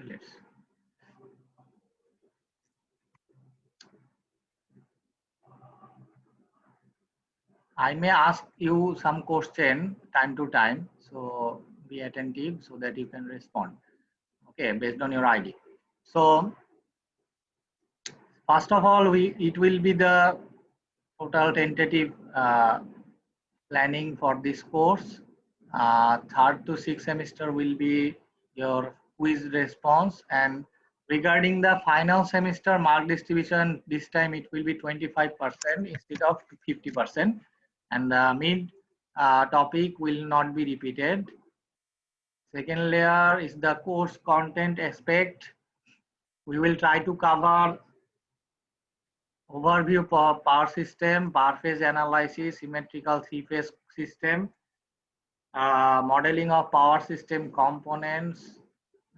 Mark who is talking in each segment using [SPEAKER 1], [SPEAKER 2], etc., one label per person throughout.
[SPEAKER 1] minutes. I may ask you some question time to time, so be attentive so that you can respond. Okay, based on your ID. So first of all, it will be the total tentative planning for this course. Third to sixth semester will be your quiz response, and regarding the final semester mark distribution, this time it will be 25% instead of 50%, and the mid topic will not be repeated. Second layer is the course content aspect. We will try to cover overview for power system, power phase analysis, symmetrical three-phase system, modeling of power system components,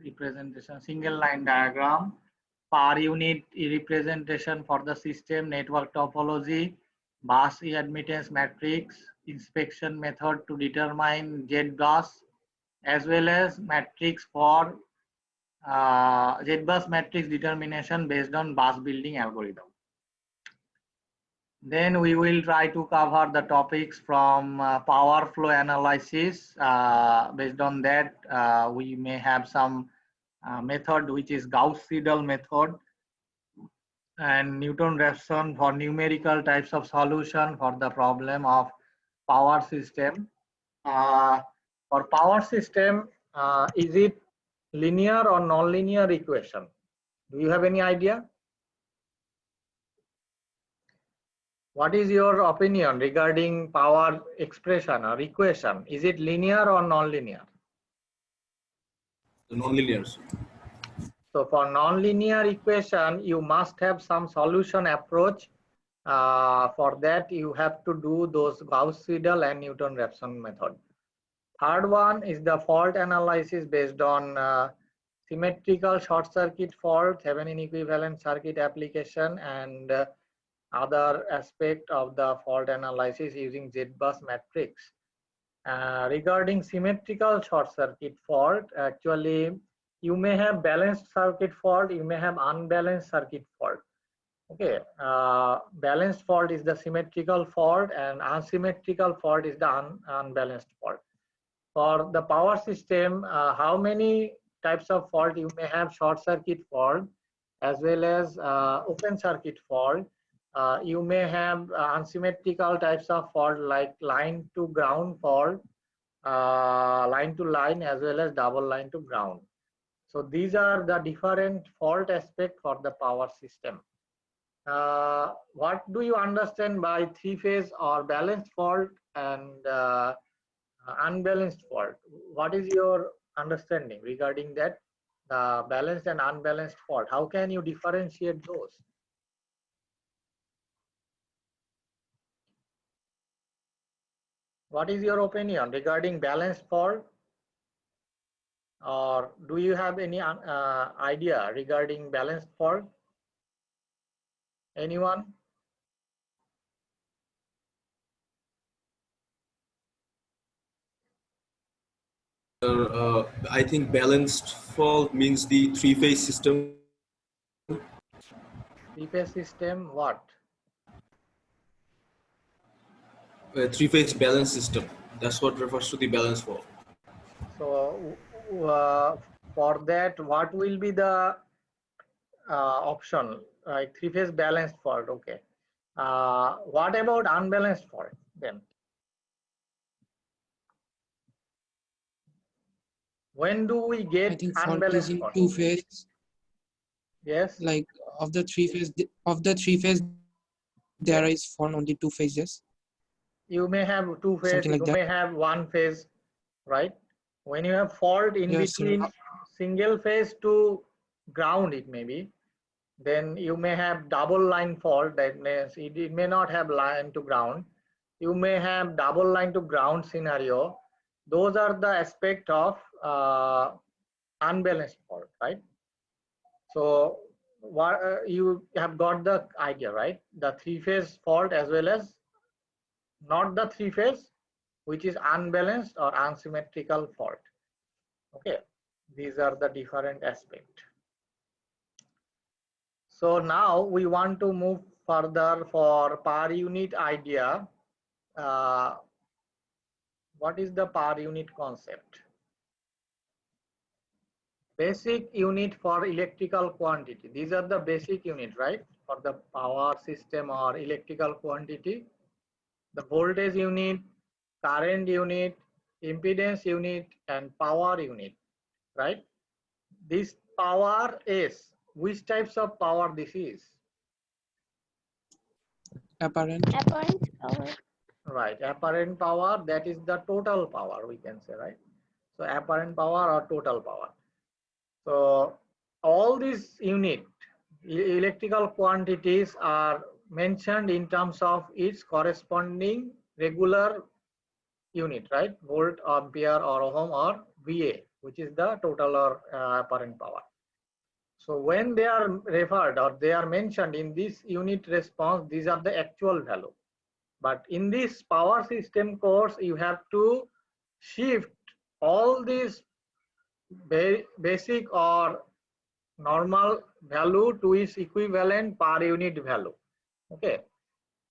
[SPEAKER 1] representation, single line diagram, power unit representation for the system, network topology, bus admittance matrix, inspection method to determine Z bus, as well as matrix for Z bus matrix determination based on bus building algorithm. Then we will try to cover the topics from power flow analysis. Based on that, we may have some method which is Gauss-Seidel method, and Newton-Raphson for numerical types of solution for the problem of power system. For power system, is it linear or non-linear equation? Do you have any idea? What is your opinion regarding power expression or equation? Is it linear or non-linear?
[SPEAKER 2] Non-linear.
[SPEAKER 1] So for non-linear equation, you must have some solution approach. For that, you have to do those Gauss-Seidel and Newton-Raphson method. Third one is the fault analysis based on symmetrical short circuit fault, Thevenin equivalent circuit application, and other aspect of the fault analysis using Z-bus matrix. Regarding symmetrical short circuit fault, actually you may have balanced circuit fault, you may have unbalanced circuit fault. Okay, balanced fault is the symmetrical fault and asymmetrical fault is the unbalanced fault. For the power system, how many types of fault you may have? Short circuit fault as well as open circuit fault. You may have unsymmetrical types of fault like line to ground fault, line to line, as well as double line to ground. So these are the different fault aspect for the power system. What do you understand by three-phase or balanced fault and unbalanced fault? What is your understanding regarding that, balanced and unbalanced fault? How can you differentiate those? What is your opinion regarding balanced fault? Or do you have any idea regarding balanced fault? Anyone?
[SPEAKER 2] I think balanced fault means the three-phase system.
[SPEAKER 1] Three-phase system, what?
[SPEAKER 2] Three-phase balance system. That's what refers to the balance fault.
[SPEAKER 1] So for that, what will be the option? Like three-phase balanced fault, okay. What about unbalanced fault then? When do we get
[SPEAKER 3] I think fault is
[SPEAKER 1] unbalanced
[SPEAKER 3] in
[SPEAKER 1] fault?
[SPEAKER 3] two phase.
[SPEAKER 1] Yes.
[SPEAKER 3] Like of the three phase, there is fault only two phases.
[SPEAKER 1] You may have two phase,
[SPEAKER 3] Something like
[SPEAKER 1] you
[SPEAKER 3] that.
[SPEAKER 1] may have one phase, right? When you have fault in
[SPEAKER 3] Yes,
[SPEAKER 1] between
[SPEAKER 3] sir.
[SPEAKER 1] single phase to ground, it may be, then you may have double line fault. That means it may not have line to ground. You may have double line to ground scenario. Those are the aspect of unbalanced fault, right? So what you have got the idea, right? The three-phase fault as well as not the three-phase, which is unbalanced or unsymmetrical fault. Okay. These are the different aspects. So now we want to move further for per unit idea. What is the per unit concept? Basic unit for electrical quantity. These are the basic unit, right? For the power system or electrical quantity. The voltage unit, current unit, impedance unit, and power unit, right? This power is, which types of power this is?
[SPEAKER 3] Apparent.
[SPEAKER 4] Power.
[SPEAKER 1] Right, apparent power, that is the total power, we can say, right? So apparent power or total power. So all these unit, electrical quantities are mentioned in terms of its corresponding regular unit, right? Volt, ampere, or ohm, or VA, which is the total or apparent power. So when they are referred or they are mentioned in this unit response, these are the actual value. But in this power system course, you have to shift all these basic or normal value to its equivalent per unit value. Okay,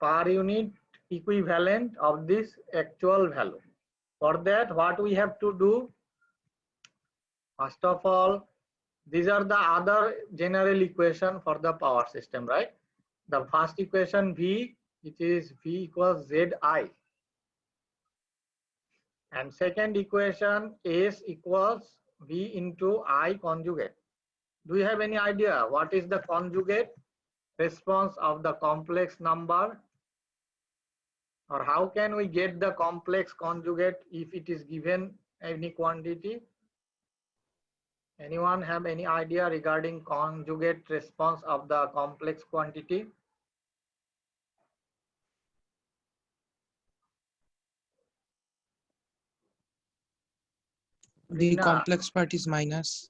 [SPEAKER 1] per unit equivalent of this actual value. For that, what we have to do, first of all, these are the other general equation for the power system, right? The first equation V, it is V equals ZI. And second equation S equals V into I conjugate. Do you have any idea what is the conjugate response of the complex number? Or how can we get the complex conjugate if it is given any quantity? Anyone have any idea regarding conjugate response of the complex quantity?
[SPEAKER 3] The
[SPEAKER 1] Rina,
[SPEAKER 3] complex part is minus.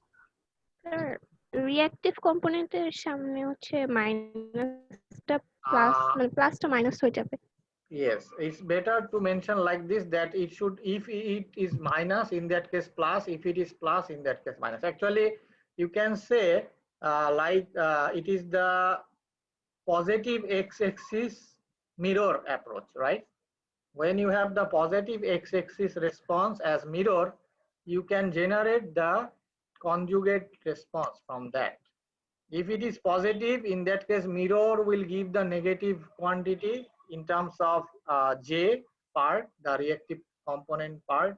[SPEAKER 4] Sir, reactive কম্পোনেন্টের সামনে হচ্ছে মাইনাসটা plus
[SPEAKER 1] uh,
[SPEAKER 4] মানে প্লাসটা minus হয়ে যাবে।
[SPEAKER 1] yes, it's better to mention like this, that it should, if it is minus, in that case plus, if it is plus, in that case minus. Actually, you can say it is the positive x-axis mirror approach, right? When you have the positive x-axis response as mirror, you can generate the conjugate response from that. If it is positive, in that case mirror will give the negative quantity in terms of J part, the reactive component part.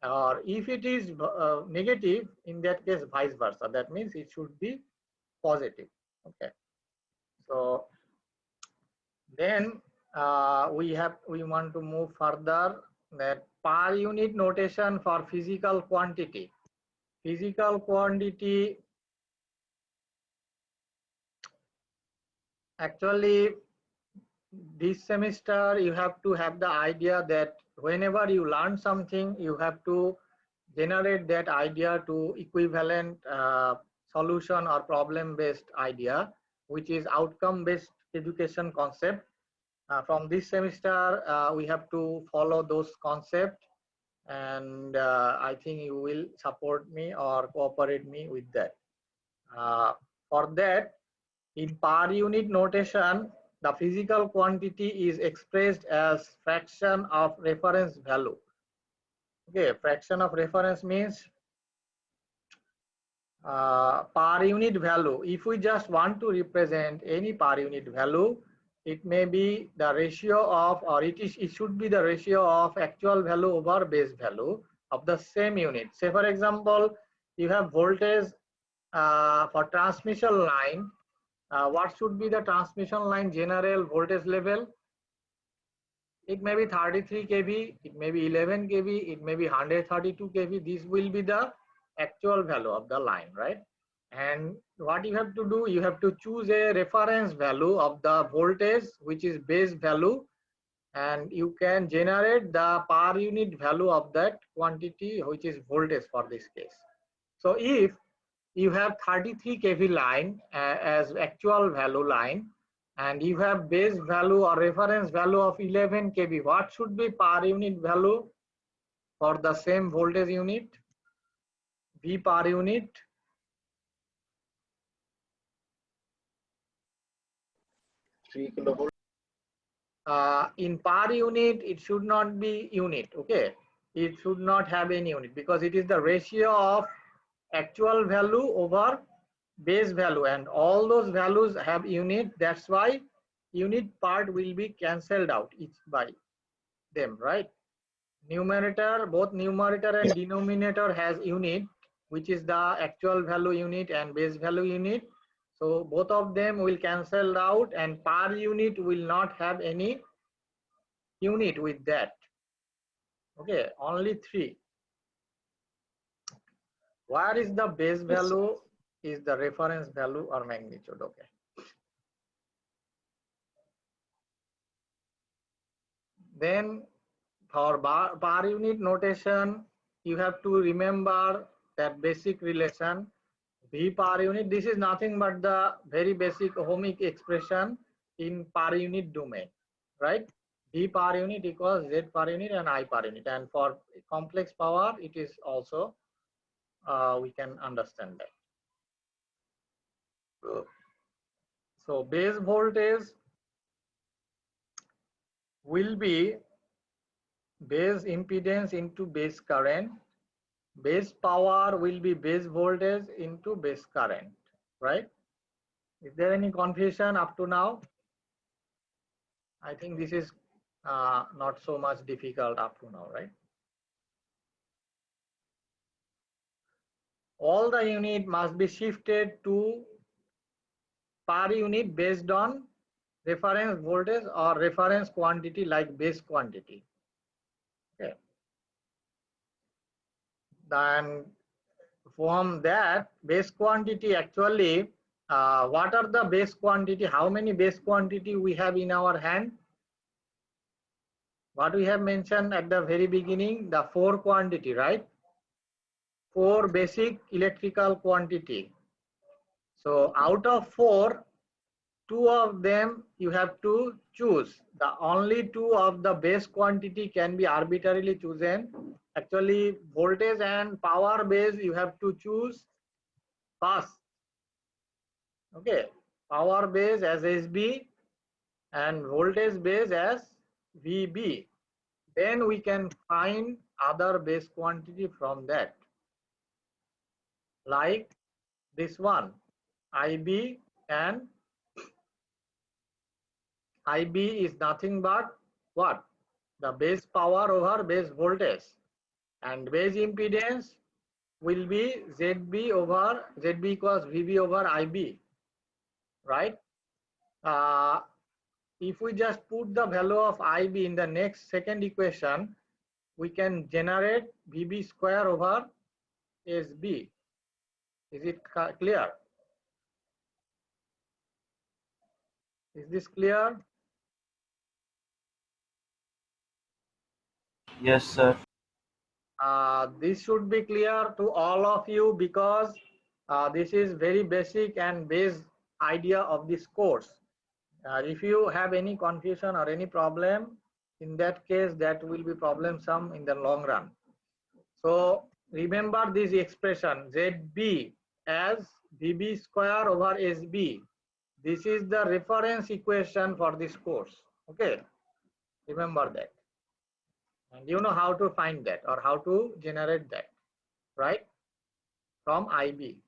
[SPEAKER 1] Or if it is negative, in that case vice versa. That means it should be positive. Okay. So then we want to move further, that per unit notation for physical quantity. Physical quantity, actually this semester you have to have the idea that whenever you learn something, you have to generate that idea to equivalent solution or problem based idea, which is outcome based education concept. From this semester, we have to follow those concepts, and I think you will support me or cooperate me with that. For that, in per unit notation, the physical quantity is expressed as fraction of reference value. Okay, fraction of reference means per unit value. If we just want to represent any per unit value, it may be the ratio of, or it should be the ratio of actual value over base value of the same unit. Say for example, you have voltage for transmission line. What should be the transmission line general voltage level? It may be 33 kV, it may be 11 kV, it may be 132 kV. This will be the actual value of the line, right? And what you have to do, you have to choose a reference value of the voltage, which is base value, and you can generate the per unit value of that quantity, which is voltage for this case. So if you have 33 kV line as actual value line, and you have base value or reference value of 11 kV, what should be per unit value for the same voltage unit? V per unit. In per unit, it should not be unit. Okay, it should not have any unit because it is the ratio of actual value over base value, and all those values have unit. That's why unit part will be cancelled out each by them, right? Numerator, both numerator and denominator has unit, which is the actual value unit and base value unit. So both of them will cancel out, and per unit will not have any unit with that. Okay, only 3. Where is the base value? Is the reference value or magnitude? Okay. Then for per unit notation, you have to remember that basic relation V per unit. This is nothing but the very basic ohmic expression in per unit domain, right? V per unit equals Z per unit and I per unit. And for complex power, it is also, we can understand that. So base voltage will be base impedance into base current. Base power will be base voltage into base current, right? Is there any confusion up to now? I think this is not so much difficult up to now, right? All the unit must be shifted to per unit based on reference voltage or reference quantity like base quantity. Okay. Then from that base quantity, actually, what are the base quantity? How many base quantity we have in our hand? What we have mentioned at the very beginning, the 4 quantity, right? 4 basic electrical quantity. So out of 4, 2 of them you have to choose. The only 2 of the base quantity can be arbitrarily chosen. Actually, voltage and power base you have to choose first. Okay, power base as SB and voltage base as VB. Then we can find other base quantity from that, like this one, IB, and IB is nothing but what? The base power over base voltage, and base impedance will be ZB over ZB equals VB over IB, right? If we just put the value of IB in the second equation, we can generate VB square over SB. Is it clear? Is this clear?
[SPEAKER 5] Yes, sir.
[SPEAKER 1] This should be clear to all of you because this is very basic and base idea of this course. If you have any confusion or any problem, in that case, that will be problemsome in the long run. So remember this expression ZB as VB square over SB. This is the reference equation for this course. Okay, remember that. And you know how to find that or how to generate that, right? From IB.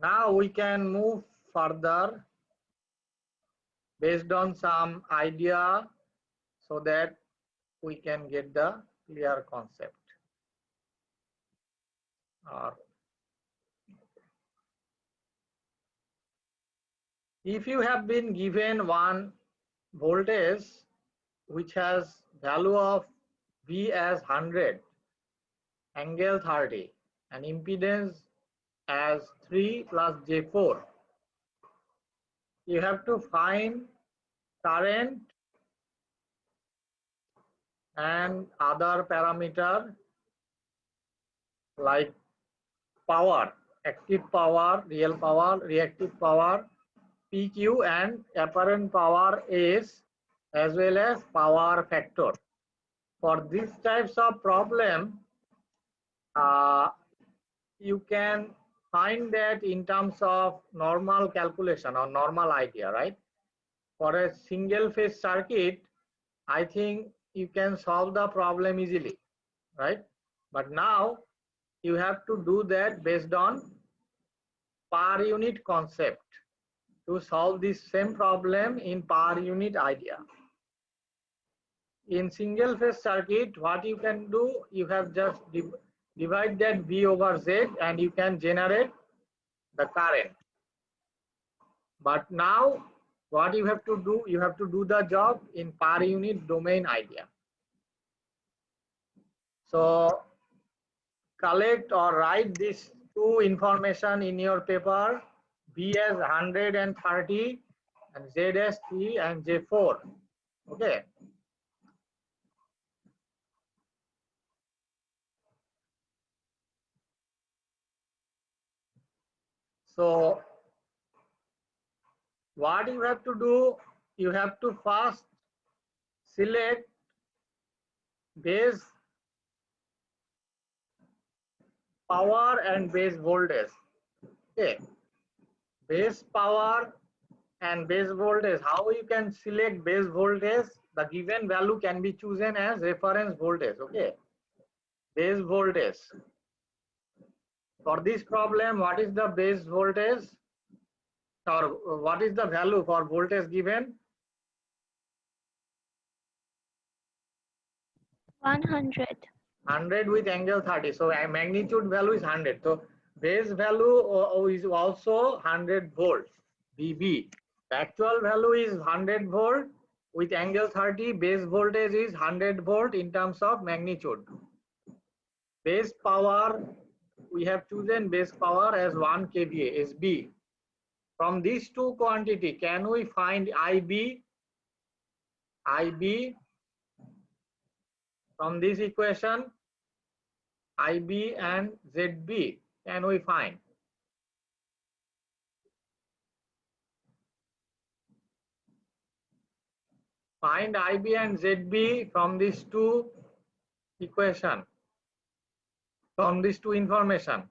[SPEAKER 1] Now we can move further based on some idea so that we can get the clear concept. If you have been given one voltage which has value of V as 100, angle 30, and impedance as 3 plus J4, you have to find current and other parameter like power, active power, real power, reactive power, PQ, and apparent power S, as well as power factor. For these types of problem, you can find that in terms of normal calculation or normal idea, right? For a single phase circuit, I think you can solve the problem easily, right? But now you have to do that based on per unit concept to solve this same problem in per unit idea. In single phase circuit, what you can do, you have just divide that V over Z and you can generate the current. But now what you have to do, you have to do the job in per unit domain idea. So collect or write this two information in your paper, B as 130 and Z as 3 and J4. Okay. So what you have to do, you have to first select base power and base voltage. Okay. Base power and base voltage. How you can select base voltage? The given value can be chosen as reference voltage. Okay. Base voltage. For this problem, what is the base voltage? Or what is the value for voltage given?
[SPEAKER 4] 100.
[SPEAKER 1] 100 with angle 30. So magnitude value is 100. So base value is also 100 volt, VB. The actual value is 100 volt with angle 30. Base voltage is 100 volt in terms of magnitude. Base power, we have chosen base power as 1 kVA, SB. From these two quantity, can we find IB? IB from this equation, IB and ZB, can we find? Find IB and ZB from these two equation, from these two information.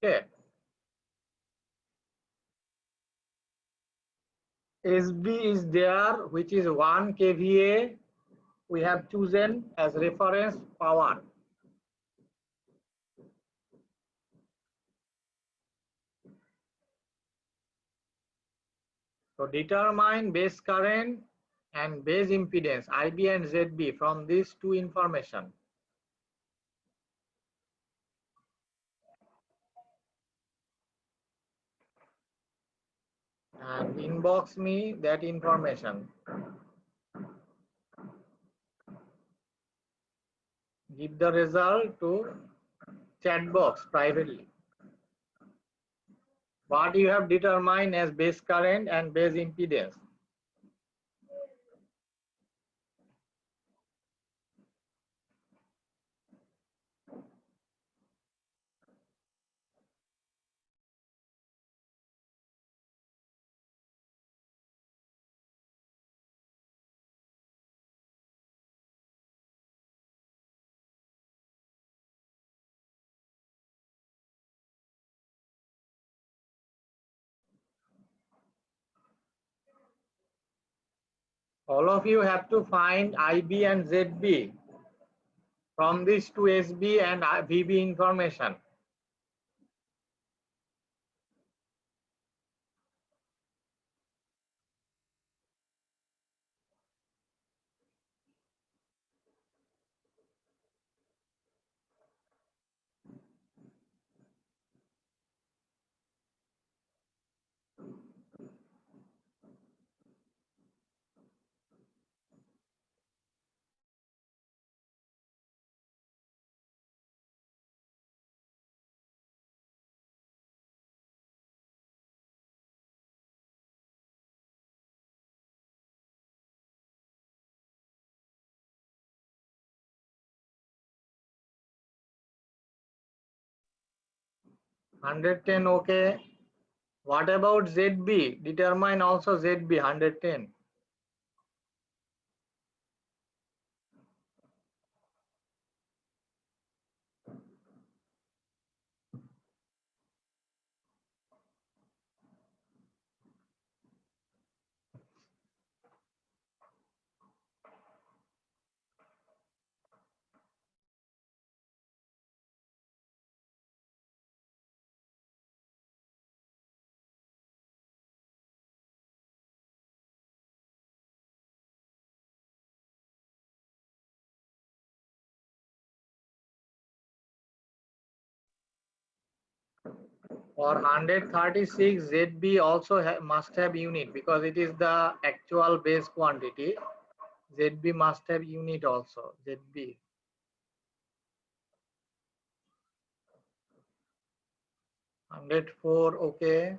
[SPEAKER 1] Okay. SB is there, which is 1 kVA. We have chosen as reference power. So determine base current and base impedance, IB and ZB, from these two information. And inbox me that information. Give the result to chat box privately. What you have determined as base current and base impedance. All of you have to find IB and ZB from these two SB and VB information. 110, okay. What about ZB? Determine also ZB 110. For 136, ZB also must have unit because it is the actual base quantity. ZB must have unit also. ZB. 104, okay.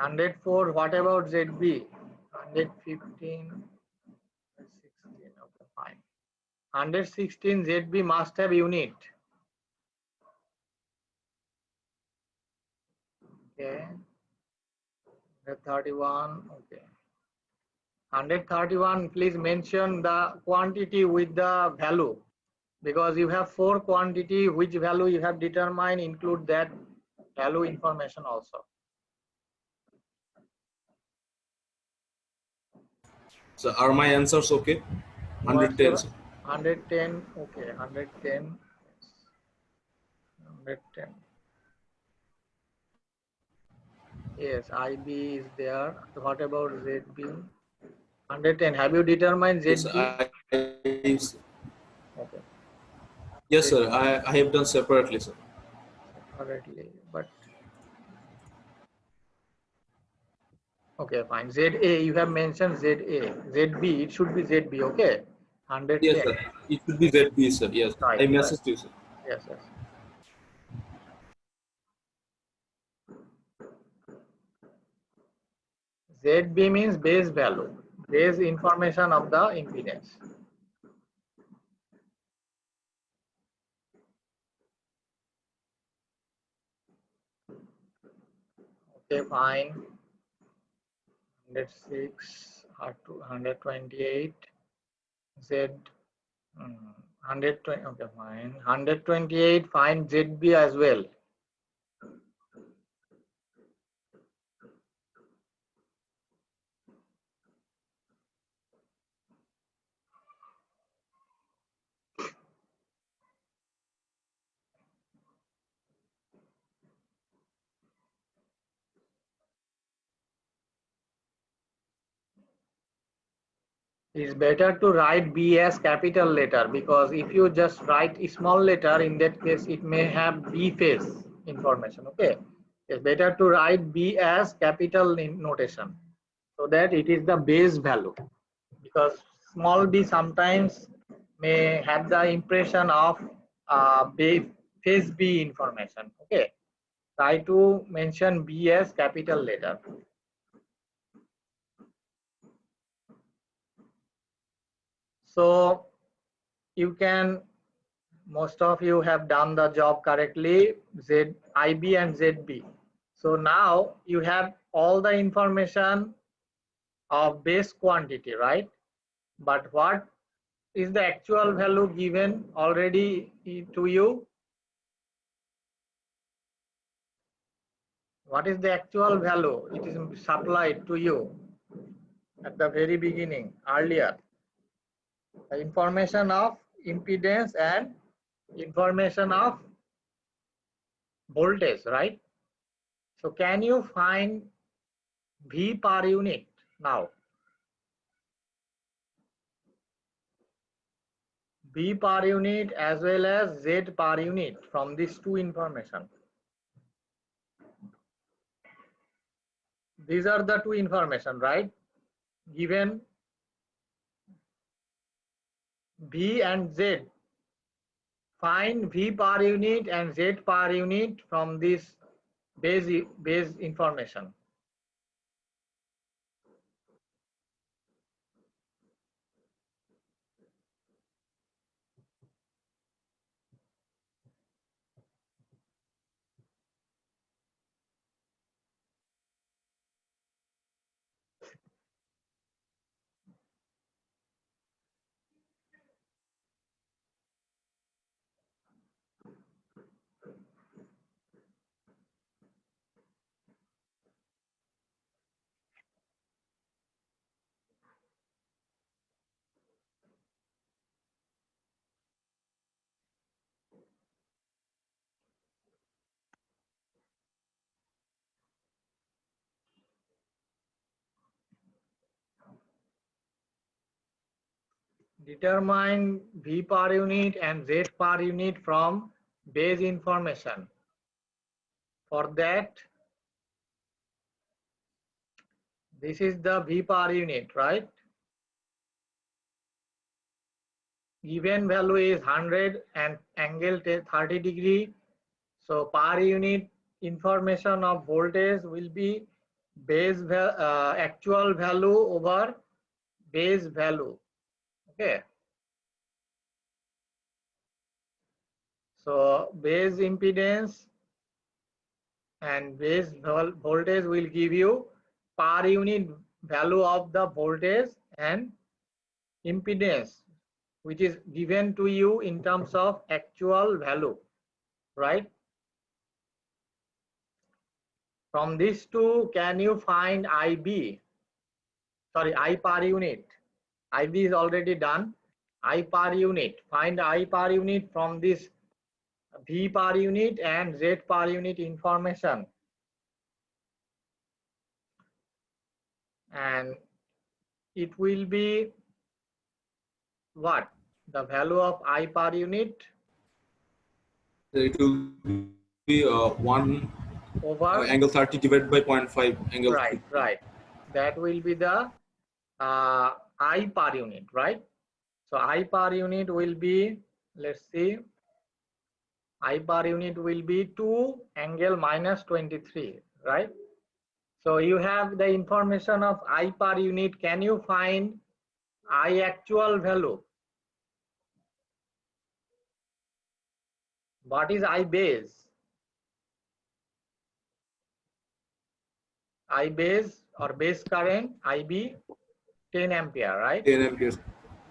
[SPEAKER 1] 104, what about ZB? 115, 16, okay, fine. 116, ZB must have unit. Okay. 131, okay. 131, please mention the quantity with the value because you have 4 quantity, which value you have determined, include that value information also.
[SPEAKER 2] So are my answers okay? 110.
[SPEAKER 1] What's 110, okay, 110, yes. 110. Yes, IB is there. What about ZB? 110. Have you determined
[SPEAKER 2] Yes,
[SPEAKER 1] ZB? Okay.
[SPEAKER 2] yes, sir. I have done separately, sir.
[SPEAKER 1] Separately, but okay, fine. ZA, you have mentioned ZA. ZB, it should be ZB, okay?
[SPEAKER 2] Yes,
[SPEAKER 1] 110.
[SPEAKER 2] sir. It should be ZB, sir. Yes,
[SPEAKER 1] Right,
[SPEAKER 2] I
[SPEAKER 1] right.
[SPEAKER 2] messaged you, sir.
[SPEAKER 1] Yes, yes. ZB means base value, base information of the impedance. Okay, fine. 106, R2, 128, Z, 120, okay, fine. 128, find ZB as well. It's better to write B as capital letter because if you just write a small letter, in that case it may have B phase information. Okay, it's better to write B as capital in notation so that it is the base value, because small b sometimes may have the impression of phase B information. Okay, try to mention B as capital letter. So you can, most of you have done the job correctly, IB and ZB. So now you have all the information of base quantity, right? But what is the actual value given already to you? What is the actual value? It is supplied to you at the very beginning, earlier. The information of impedance and information of voltage, right? So can you find V per unit now? V per unit as well as Z per unit from these two information. These are the two information, right? Given V and Z. Find V per unit and Z per unit from this base information. Determine V per unit and Z per unit from base information. For that, this is the V per unit, right? Given value is 100 and angle 30 degree. So per unit information of voltage will be actual value over base value. Okay. So base impedance and base voltage will give you per unit value of the voltage and impedance, which is given to you in terms of actual value, right? From these two, can you find IB? Sorry, I per unit. IB is already done. I per unit. Find I per unit from this V per unit and Z per unit information. And it will be what? The value of I per unit
[SPEAKER 2] It will be 1
[SPEAKER 1] over,
[SPEAKER 2] angle 30 divided by 0.5 angle 3.
[SPEAKER 1] right. That will be the I per unit, right? So I per unit will be, let's see, I per unit will be 2 angle minus 23, right? So you have the information of I per unit. Can you find I actual value? What is I base? I base or base current, IB, 10 ampere, right?
[SPEAKER 2] 10 amperes.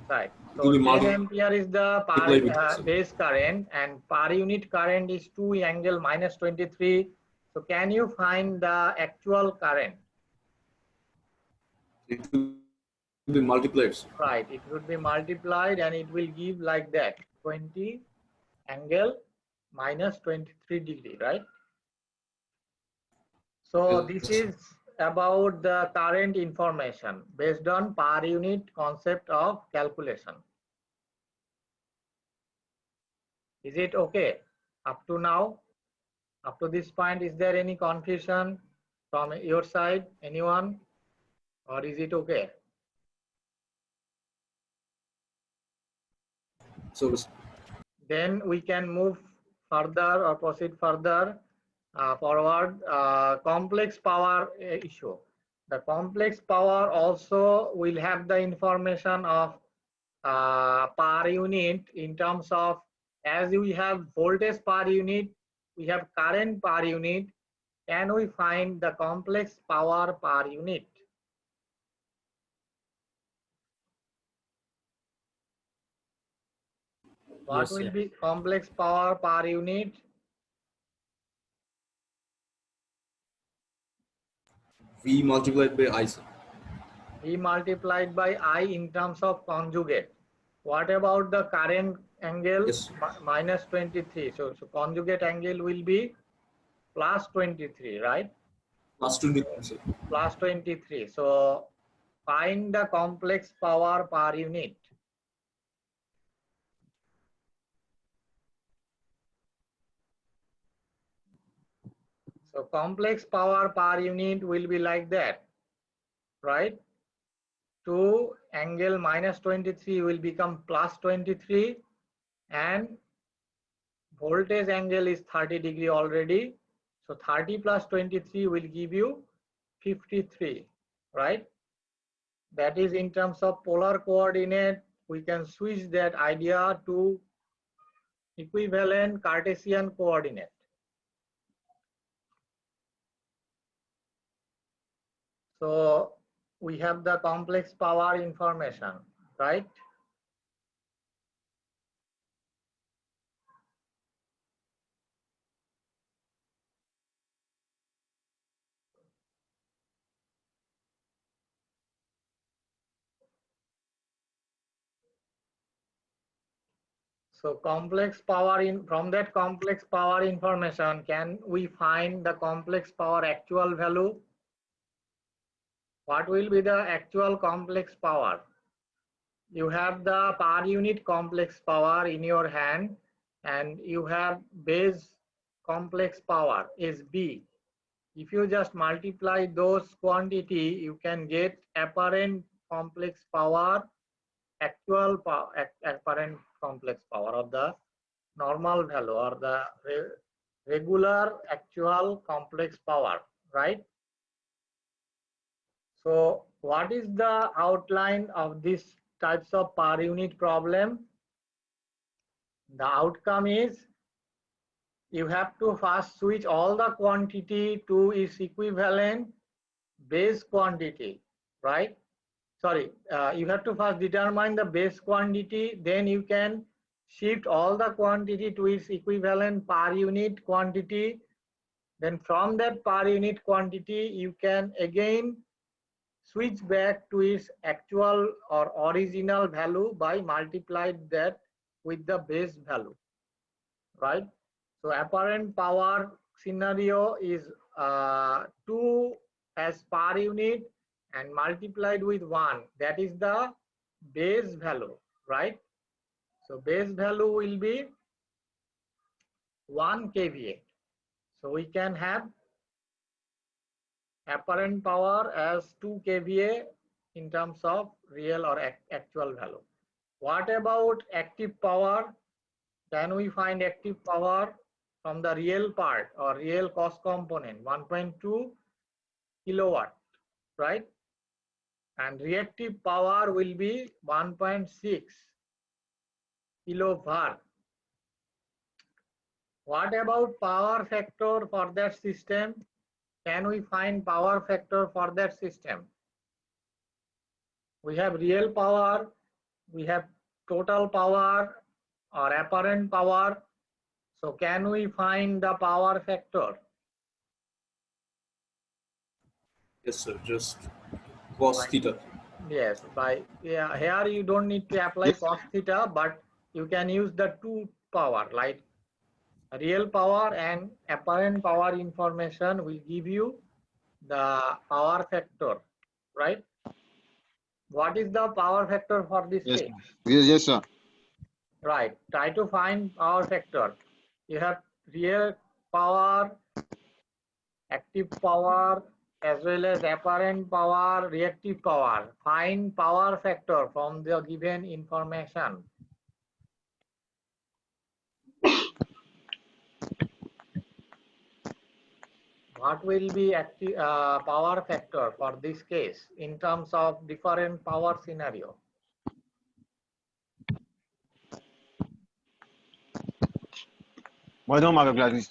[SPEAKER 1] Right.
[SPEAKER 2] It
[SPEAKER 1] So
[SPEAKER 2] will be
[SPEAKER 1] 10 ampere is the
[SPEAKER 2] multiplied with this.
[SPEAKER 1] base current, and per unit current is 2 angle minus 23. So can you find the actual current?
[SPEAKER 2] It will be multiplied.
[SPEAKER 1] Right. It would be multiplied and it will give like that, 20 angle minus 23 degree, right? So this is about the current information based on per unit concept of calculation. Is it okay up to now? Up to this point, is there any confusion from your side, anyone? Or is it okay?
[SPEAKER 2] So
[SPEAKER 1] Then we can move further or proceed further forward. Complex power issue. The complex power also will have the information of per unit in terms of, as we have voltage per unit, we have current per unit. Can we find the complex power per unit? What
[SPEAKER 2] Yes,
[SPEAKER 1] will
[SPEAKER 2] sir.
[SPEAKER 1] be complex power per unit?
[SPEAKER 2] V multiplied by I.
[SPEAKER 1] V multiplied by I in terms of conjugate. What about the current angle?
[SPEAKER 2] Yes.
[SPEAKER 1] Minus 23. So conjugate angle will be plus 23, right?
[SPEAKER 2] Plus 23, sir.
[SPEAKER 1] Plus 23. So find the complex power per unit. So complex power per unit will be like that, right? 2 angle minus 23 will become plus 23, and voltage angle is 30 degree already. So 30 plus 23 will give you 53, right? That is in terms of polar coordinate. We can switch that idea to equivalent Cartesian coordinate. So we have the complex power information, right? So complex power from that complex power information, can we find the complex power actual value? What will be the actual complex power? You have the per unit complex power in your hand, and you have base complex power is B. If you just multiply those quantity, you can get apparent complex power, actual power, apparent complex power of the normal value or the regular actual complex power, right? So what is the outline of these types of per unit problem? The outcome is you have to first switch all the quantity to its equivalent base quantity, right? Sorry, you have to first determine the base quantity, then you can shift all the quantity to its equivalent per unit quantity. Then from that per unit quantity, you can again switch back to its actual or original value by multiplied that with the base value, right? So apparent power scenario is 2 as per unit and multiplied with 1. That is the base value, right? So base value will be 1 kVA. So we can have apparent power as 2 kVA in terms of real or actual value. What about active power? Can we find active power from the real part or real cost component? 1.2 kilowatt, right? And reactive power will be 1.6 kilowatt. What about power factor for that system? Can we find power factor for that system? We have real power, we have total power or apparent power. So can we find the power factor?
[SPEAKER 2] Yes, sir. Just cos theta.
[SPEAKER 1] Yes, here you don't need to apply cos theta, but you can use the two power, like real power and apparent power information will give you the power factor, right? What is the power factor for this
[SPEAKER 5] Yes,
[SPEAKER 1] case?
[SPEAKER 5] yes, sir.
[SPEAKER 1] Right, try to find power factor. You have real power, active power, as well as apparent power, reactive power. Find power factor from the given information. What will be active power factor for this case in terms of different power scenario?
[SPEAKER 5] Why don't make a please?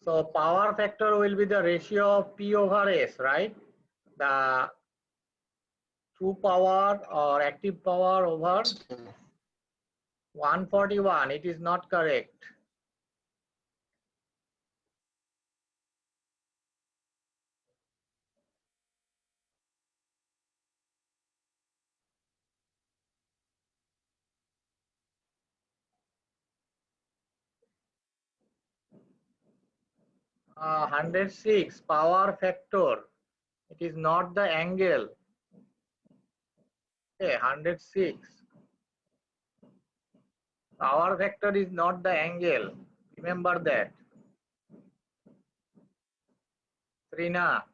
[SPEAKER 1] So power factor will be the ratio of P over S, right? The true power or active power over 141. It is not correct. Uh, 106 power factor. It is not the angle. Okay, 106. Power factor is not the angle. Remember that. Trina.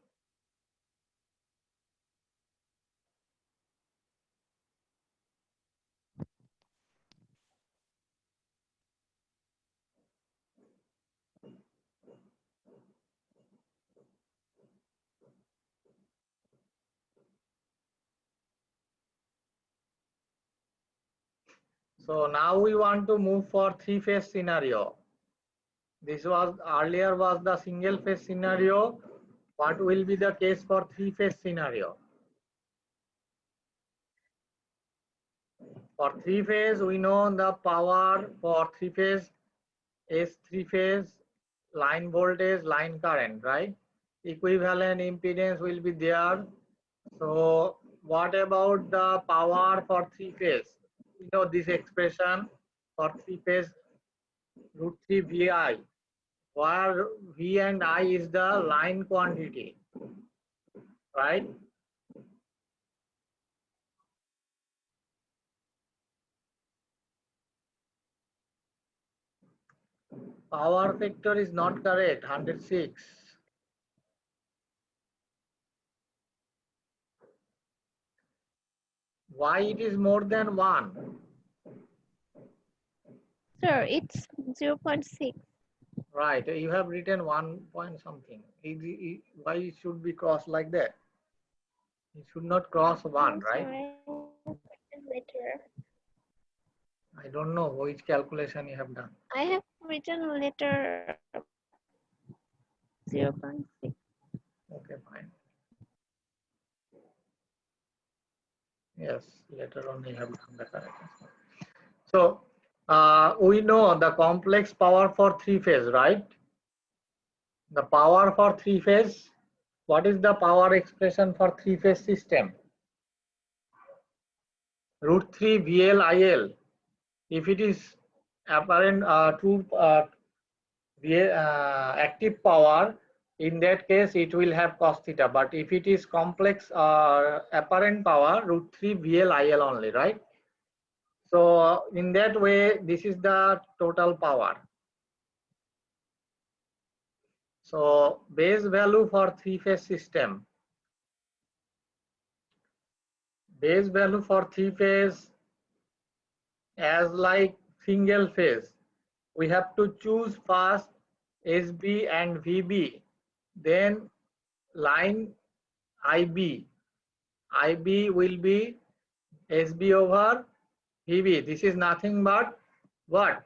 [SPEAKER 1] So now we want to move for three-phase scenario. This was earlier was the single phase scenario. What will be the case for three-phase scenario? For three-phase, we know the power for three-phase is three-phase line voltage, line current, right? Equivalent impedance will be there. So what about the power for three-phase? You know this expression for three-phase √3 VI, where V and I is the line quantity, right? Power factor is not correct, 106. Why it is more than 1?
[SPEAKER 4] Sir, it's 0.6.
[SPEAKER 1] Right, you have written 1 point something. Why it should be crossed like that? It should not cross 1, right?
[SPEAKER 4] Sorry, later.
[SPEAKER 1] I don't know which calculation you have done.
[SPEAKER 4] I have written later 0.6.
[SPEAKER 1] Okay, fine. Yes, later on you have done the correct answer. So we know the complex power for three-phase, right? The power for three-phase. What is the power expression for three-phase system? √3 VL IL. If it is apparent true active power, in that case it will have cos theta. But if it is complex apparent power, √3 VL IL only, right? So in that way, this is the total power. So base value for three-phase system. Base value for three-phase as like single phase. We have to choose first SB and VB, then line IB. IB will be SB over VB. This is nothing but what?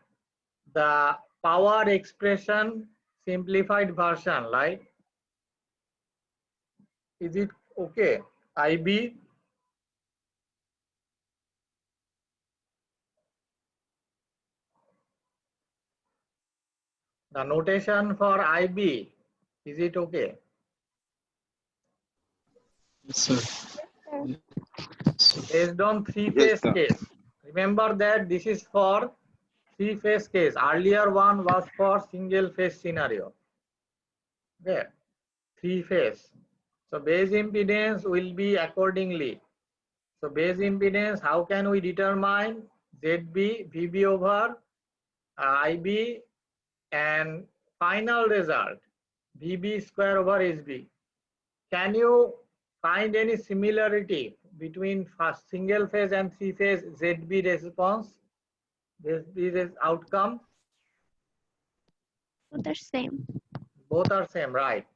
[SPEAKER 1] The power expression simplified version, right? Is it okay? IB the notation for IB, is it okay?
[SPEAKER 2] Yes, sir.
[SPEAKER 1] Based on
[SPEAKER 5] Yes,
[SPEAKER 1] three-phase
[SPEAKER 5] sir.
[SPEAKER 1] case. Remember that this is for three-phase case. Earlier one was for single-phase scenario. There, three-phase. So base impedance will be accordingly. So base impedance, how can we determine? ZB, VB over IB, and final result, VB square over SB. Can you find any similarity between first single phase and three phase ZB response? This is outcome.
[SPEAKER 4] Both are same.
[SPEAKER 1] Both are same, right?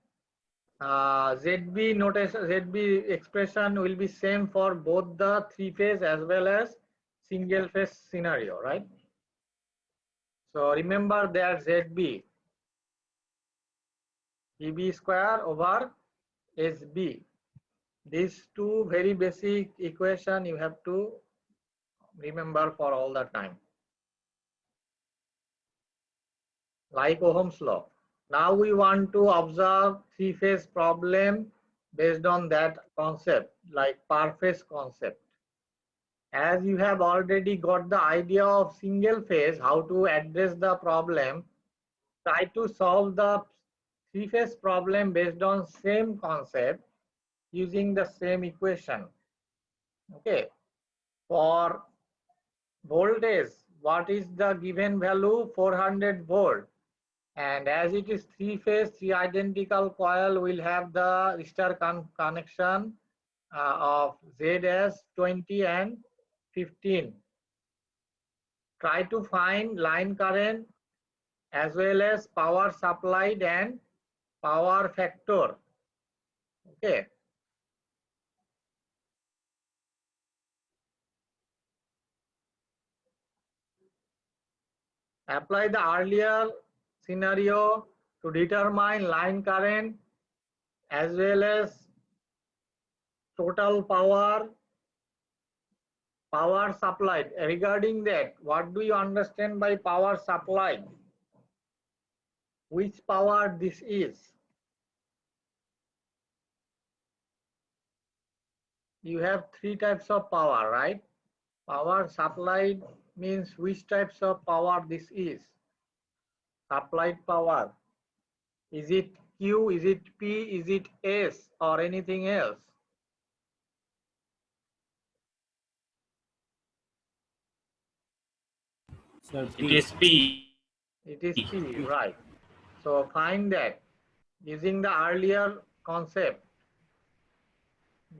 [SPEAKER 1] ZB notation, ZB expression will be same for both the three phase as well as single phase scenario, right? So remember that ZB, VB square over SB. These two very basic equation you have to remember for all the time. Like Ohm's law. Now we want to observe three-phase problem based on that concept, like per phase concept. As you have already got the idea of single phase, how to address the problem, try to solve the three-phase problem based on same concept using the same equation. Okay. For voltage, what is the given value? 400 volt. And as it is three phase, three identical coil will have the resistor connection of ZS 20 and 15. Try to find line current as well as power supplied and power factor. Okay. Apply the earlier scenario to determine line current as well as total power supplied. Regarding that, what do you understand by power supplied? Which power this is? You have three types of power, right? Power supplied means which types of power this is? Supplied power. Is it Q, is it P, is it S, or anything else?
[SPEAKER 2] Sir,
[SPEAKER 6] It is P.
[SPEAKER 1] It is P, right. So find that using the earlier concept.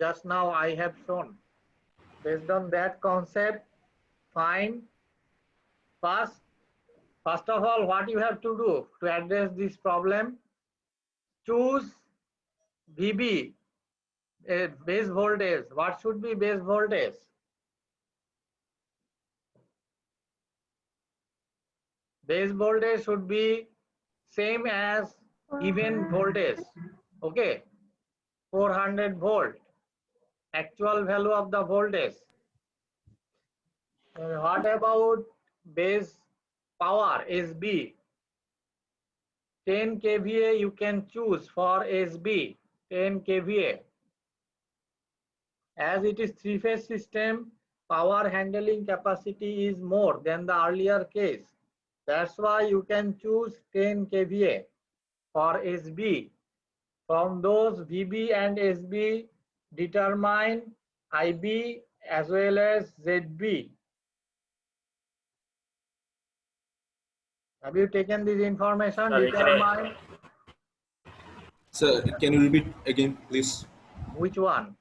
[SPEAKER 1] Just now I have shown. Based on that concept, find first of all, what you have to do to address this problem, choose VB, base voltage. What should be base voltage? Base voltage should be same as given voltage. Okay, 400 volt, actual value of the voltage. What about base power, SB? 10 kVA you can choose for SB, 10 kVA. As it is three-phase system, power handling capacity is more than the earlier case. That's why you can choose 10 kVA for SB. From those VB and SB, determine IB as well as ZB. Have you taken this information?
[SPEAKER 6] Sir,
[SPEAKER 1] Determine
[SPEAKER 2] sir, can you repeat again, please?
[SPEAKER 1] which one?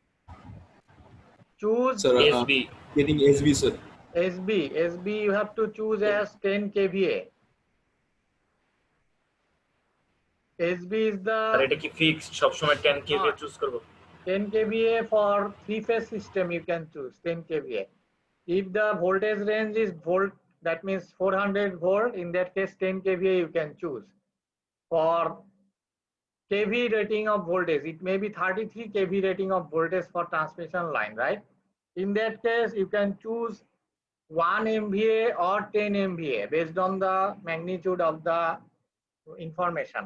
[SPEAKER 1] Choose
[SPEAKER 2] Sir,
[SPEAKER 6] SB.
[SPEAKER 2] getting SB, sir.
[SPEAKER 1] SB. SB you have to choose as 10 kVA. SB is
[SPEAKER 6] R
[SPEAKER 1] the
[SPEAKER 6] এটা কি fixed সবসময় 10 kVA choose করব?
[SPEAKER 1] 10 kVA for three-phase system you can choose 10 kVA. If the voltage range is volt, that means 400 volt, in that case 10 kVA you can choose. For kV rating of voltage, it may be 33 kV rating of voltage for transmission line, right? In that case you can choose 1 MVA or 10 MVA based on the magnitude of the information.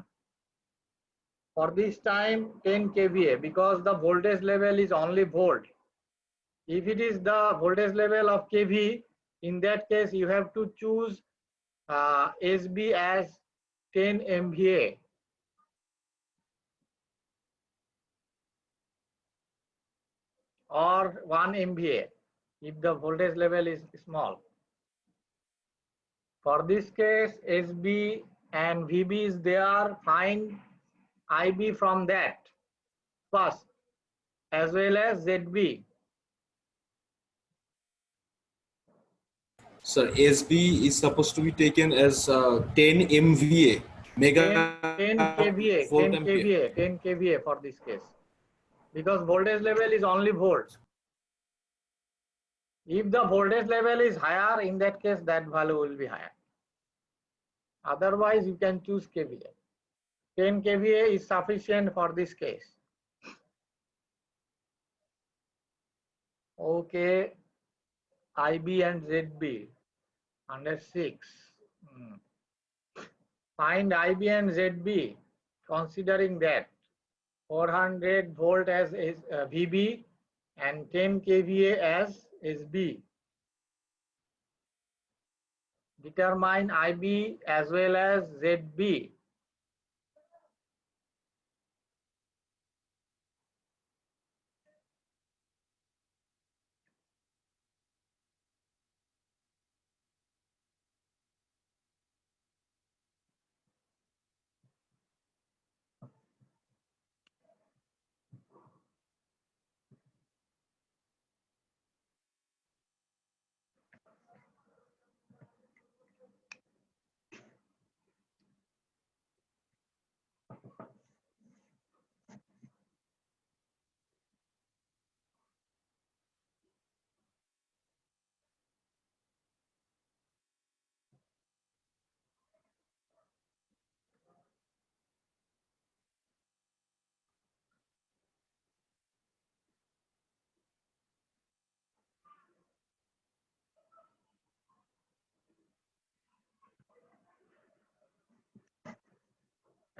[SPEAKER 1] For this time 10 kVA because the voltage level is only volt. If it is the voltage level of kV, in that case you have to choose SB as 10 MVA. Or 1 MVA if the voltage level is small. For this case, SB and VB is there. Find IB from that first as well as ZB.
[SPEAKER 2] Sir, SB is supposed to be taken as 10 MVA, mega
[SPEAKER 1] 10 kVA,
[SPEAKER 2] volt
[SPEAKER 1] 10
[SPEAKER 2] ampere.
[SPEAKER 1] kVA, 10 kVA for this case. Because voltage level is only volt. If the voltage level is higher, in that case, that value will be higher. Otherwise, you can choose kVA. 10 kVA is sufficient for this case. Okay, IB and ZB, 106. Find IB and ZB, considering that 400 volt as VB and 10 kVA as SB. Determine IB as well as ZB.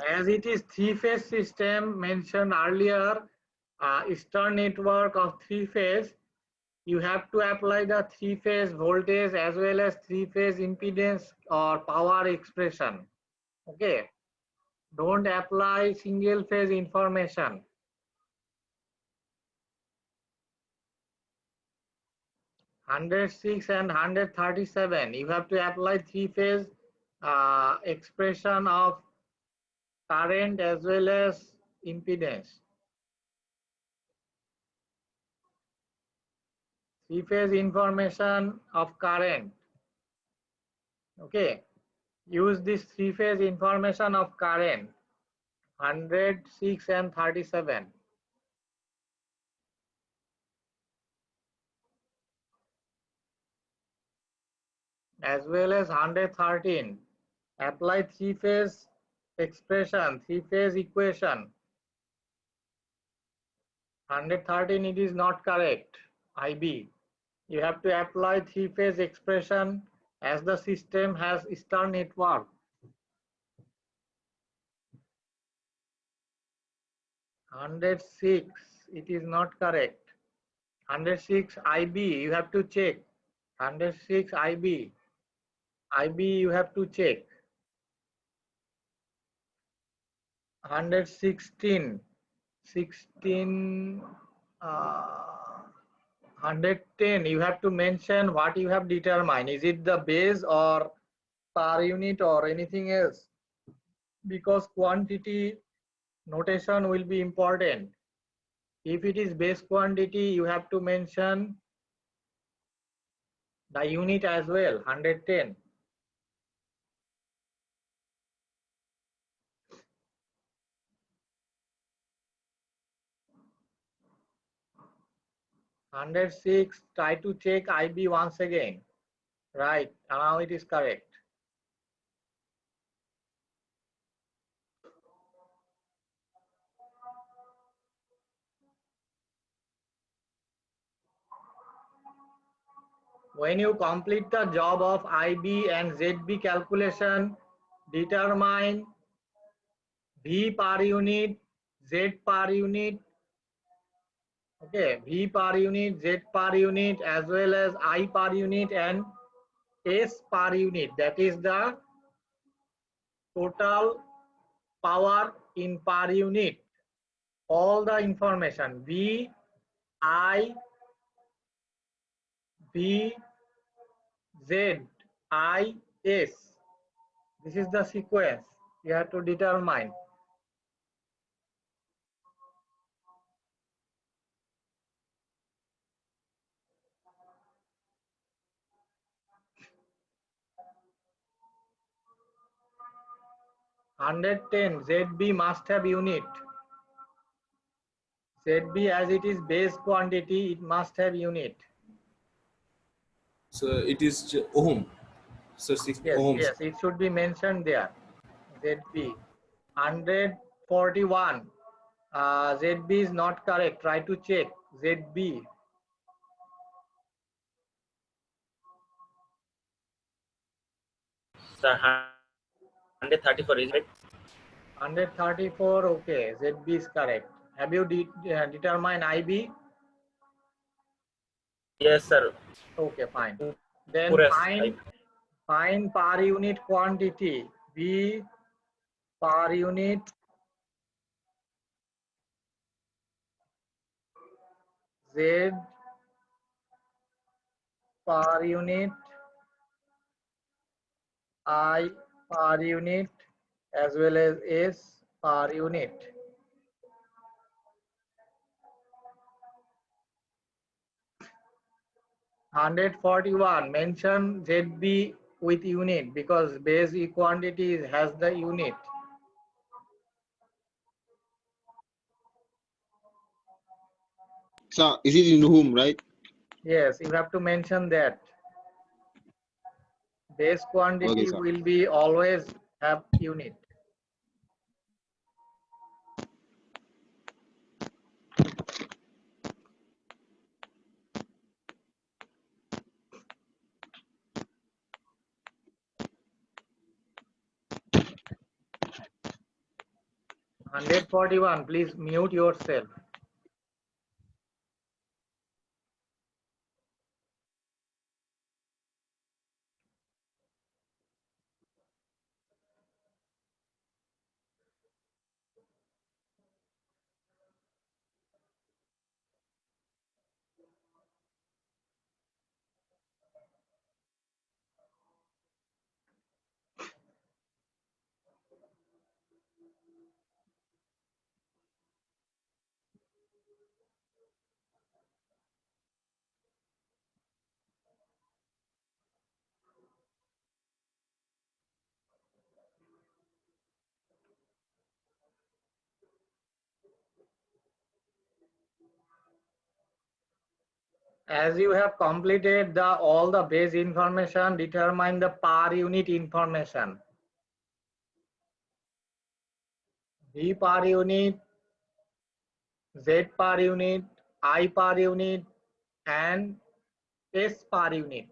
[SPEAKER 1] As it is three-phase system mentioned earlier, Eastern network of three-phase, you have to apply the three-phase voltage as well as three-phase impedance or power expression. Okay, don't apply single-phase information. (106) and 137, you have to apply three-phase expression of current as well as impedance. Three-phase information of current. Okay, use this three-phase information of current 106 and 37. As well as 113. Apply three-phase expression, three-phase equation. 113, it is not correct. IB. You have to apply three-phase expression as the system has star network. 106, it is not correct. 106 IB, you have to check. 106 IB. IB, you have to check. 116, 110, you have to mention what you have determined. Is it the base or per unit or anything else? Because quantity notation will be important. If it is base quantity, you have to mention the unit as well, 110. Hundred six, try to check IB once again. Right, now it is correct. When you complete the job of IB and ZB calculation, determine V per unit, Z per unit, okay, V per unit, Z per unit, as well as I per unit and S per unit. That is the total power in per unit. All the information V, I, V, Z, I, S. This is the sequence you have to determine. (110) ZB must have unit. ZB, as it is base quantity, it must have unit.
[SPEAKER 2] So it is ohm. So 6
[SPEAKER 1] Yes,
[SPEAKER 2] ohms.
[SPEAKER 1] yes, it should be mentioned there. ZB. 141. ZB is not correct. Try to check. ZB.
[SPEAKER 6] Sir, 134 is right.
[SPEAKER 1] 134. Okay, ZB is correct. Have you determined IB?
[SPEAKER 6] Yes, sir.
[SPEAKER 1] Okay, fine. Then
[SPEAKER 6] Pure
[SPEAKER 1] find per unit quantity. V per unit, Z per unit, I per unit, as well as S per unit. (141). Mention ZB with unit because base quantity has the unit.
[SPEAKER 5] Sir, is it in whom, right?
[SPEAKER 1] Yes, you have to mention that. Base
[SPEAKER 5] Okay,
[SPEAKER 1] quantity
[SPEAKER 5] sir.
[SPEAKER 1] will be always have unit. 141, please mute yourself. As you have completed all the base information, determine the per unit information. V per unit, Z per unit, I per unit, and S per unit.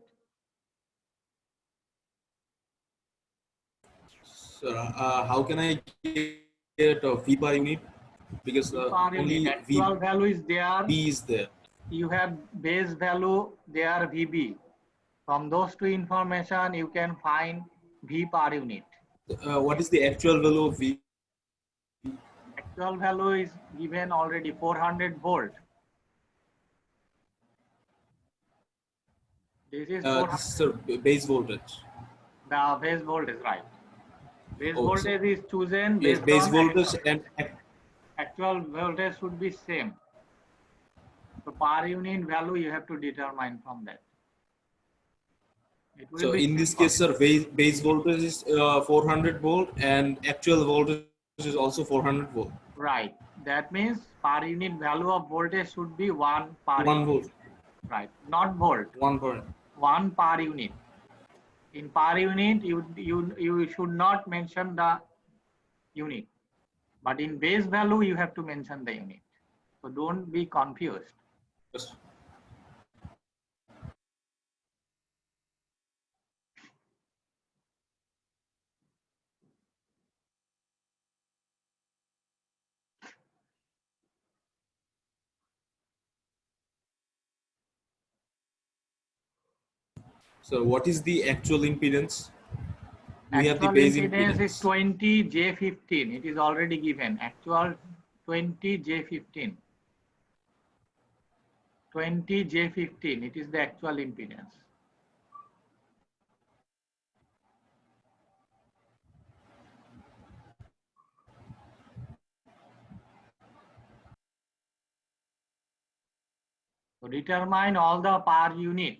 [SPEAKER 2] So, how can I get a V per unit? Because
[SPEAKER 1] V per unit,
[SPEAKER 2] only
[SPEAKER 1] actual value is there.
[SPEAKER 2] V is there.
[SPEAKER 1] You have base value there, VB. From those two information, you can find V per unit.
[SPEAKER 2] What is the actual value of V?
[SPEAKER 1] Actual value is given already 400 volt. This is 400.
[SPEAKER 2] This is a base voltage.
[SPEAKER 1] The base voltage, right? Base
[SPEAKER 2] Oh,
[SPEAKER 1] voltage is chosen
[SPEAKER 2] Yes,
[SPEAKER 1] based
[SPEAKER 2] base
[SPEAKER 1] on
[SPEAKER 2] voltage and
[SPEAKER 1] actual voltage should be same. So per unit value you have to determine from that. It will
[SPEAKER 2] so
[SPEAKER 1] be
[SPEAKER 2] in this
[SPEAKER 1] simple.
[SPEAKER 2] case, sir, base voltage is 400 volt and actual voltage is also 400 volt.
[SPEAKER 1] Right. That means per unit value of voltage should be 1 per
[SPEAKER 2] 1
[SPEAKER 1] unit.
[SPEAKER 2] volt.
[SPEAKER 1] Right. Not volt.
[SPEAKER 2] 1 per.
[SPEAKER 1] 1 per unit. In per unit, you should not mention the unit. But in base value, you have to mention the unit. So don't be confused.
[SPEAKER 2] Yes. So what is the actual impedance? We have the
[SPEAKER 1] Actual
[SPEAKER 2] base
[SPEAKER 1] impedance is
[SPEAKER 2] impedance.
[SPEAKER 1] 20 J15. It is already given. Actual 20 J15. 20 J15. It is the actual impedance. So determine all the per unit.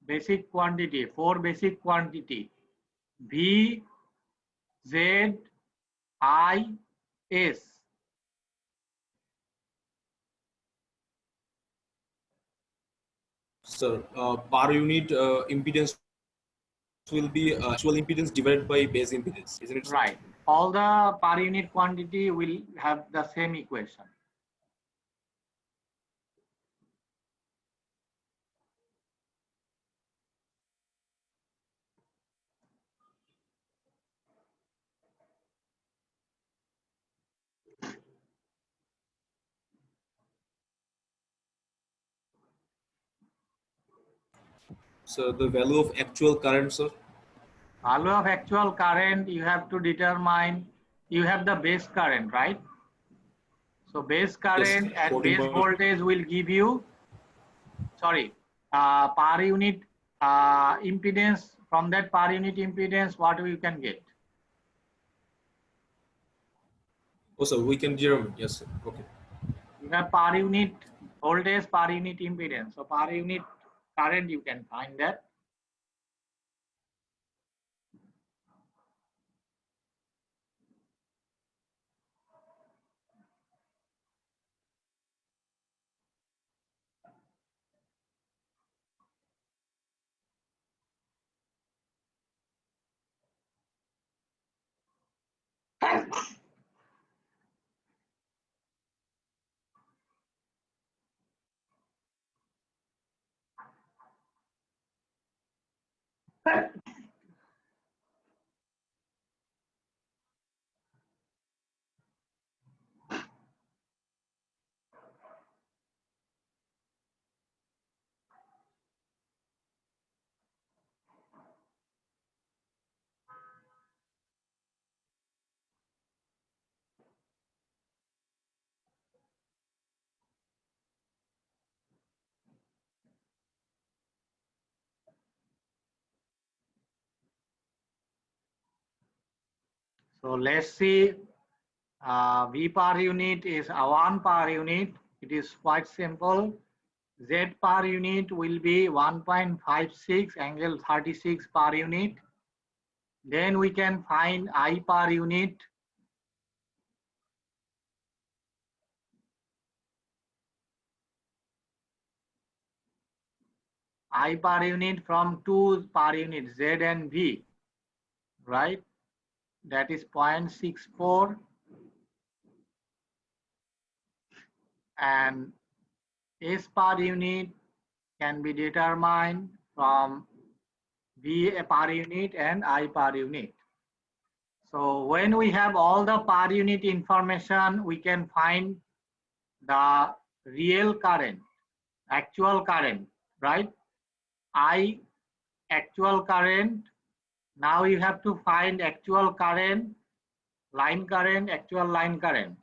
[SPEAKER 1] Basic quantity, 4 basic quantity. V, Z, I, S.
[SPEAKER 2] So per unit impedance will be actual impedance divided by base impedance, isn't it? Sir?
[SPEAKER 1] Right. All the per unit quantity will have the same equation.
[SPEAKER 2] So the value of actual current, sir.
[SPEAKER 1] Value of actual current you have to determine. You have the base current, right? So base current
[SPEAKER 2] Yes,
[SPEAKER 1] and
[SPEAKER 2] 14.
[SPEAKER 1] base voltage will give you, sorry, per unit impedance. From that per unit impedance, what we can get?
[SPEAKER 2] Oh, sir, we can determine. Yes, sir. Okay.
[SPEAKER 1] You have per unit voltage, per unit impedance. So per unit current you can find that. So let's see, V per unit is 1 per unit. It is quite simple. Z per unit will be 1.56 angle 36 per unit. Then we can find I per unit. I per unit from 2 per unit, Z and V, right? That is 0.64. And S per unit can be determined from V per unit and I per unit. So when we have all the per unit information, we can find the real current, actual current, right? I actual current. Now you have to find actual current, actual line current,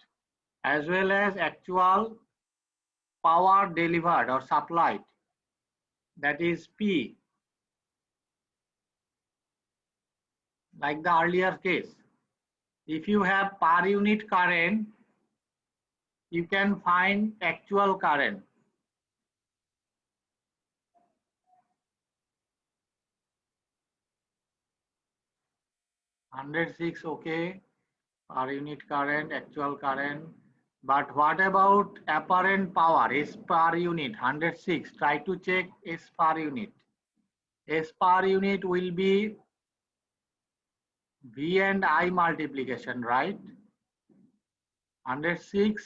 [SPEAKER 1] as well as actual power delivered or supplied. That is P, like the earlier case. If you have per unit current, you can find actual current. (106), okay, per unit current, actual current. But what about apparent power, S per unit, 106? Try to check S per unit. S per unit will be V and I multiplication, right? 106.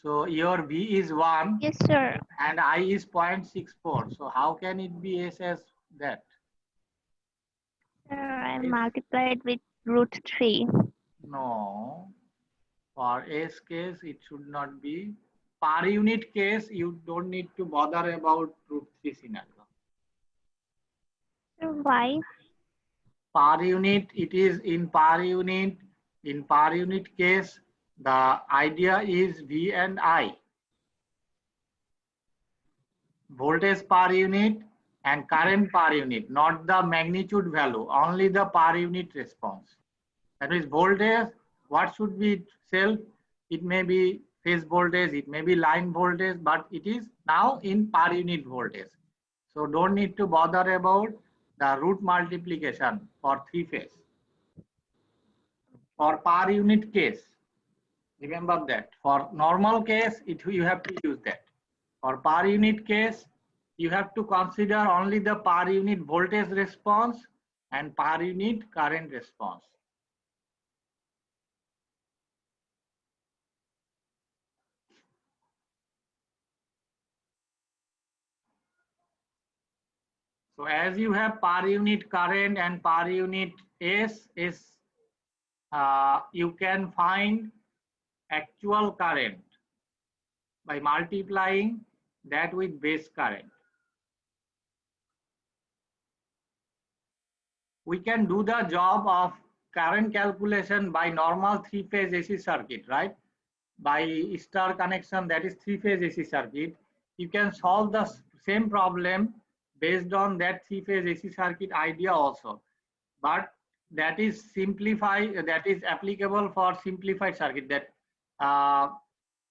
[SPEAKER 1] So your V is 1
[SPEAKER 4] Yes, sir.
[SPEAKER 1] and I is 0.64. So how can it be S as that?
[SPEAKER 4] Sir, I
[SPEAKER 1] Yes.
[SPEAKER 4] multiplied with √3.
[SPEAKER 1] No. For S case, it should not be. Per unit case, you don't need to bother about √3 scenario.
[SPEAKER 4] Sir, why?
[SPEAKER 1] Per unit, it is in per unit. In per unit case, the idea is V and I. Voltage per unit and current per unit, not the magnitude value, only the per unit response. That is voltage, what should be self? It may be phase voltage, it may be line voltage, but it is now in per unit voltage. So don't need to bother about the root multiplication for three phase. For per unit case, remember that. For normal case, you have to use that. For per unit case, you have to consider only the per unit voltage response and per unit current response. So as you have per unit current and per unit S, you can find actual current by multiplying that with base current. We can do the job of current calculation by normal three-phase AC circuit, right? By star connection, that is three-phase AC circuit. You can solve the same problem based on that three-phase AC circuit idea also. But that is simplified, that is applicable for simplified circuit. That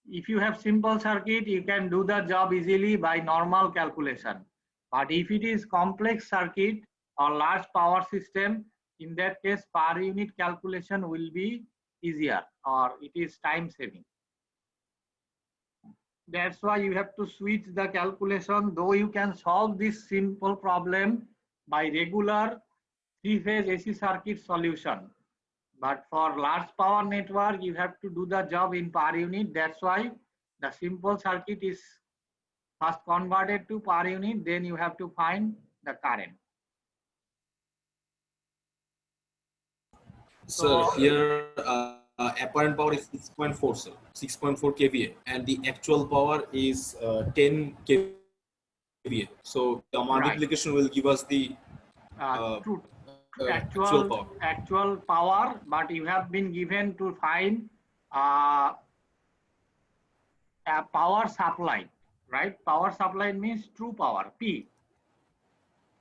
[SPEAKER 1] if you have simple circuit, you can do the job easily by normal calculation. But if it is complex circuit or large power system, in that case, per unit calculation will be easier or it is time saving. That's why you have to switch the calculation, though you can solve this simple problem by regular three-phase AC circuit solution. But for large power network, you have to do the job in per unit. That's why the simple circuit is first converted to per unit, then you have to find the current.
[SPEAKER 2] Sir, here apparent power is 6.4, sir, 6.4 kVA, and the actual power is 10 kVA. So the multiplication will give us the
[SPEAKER 1] actual power, but you have been given to find a power supply, right? Power supply means true power, P.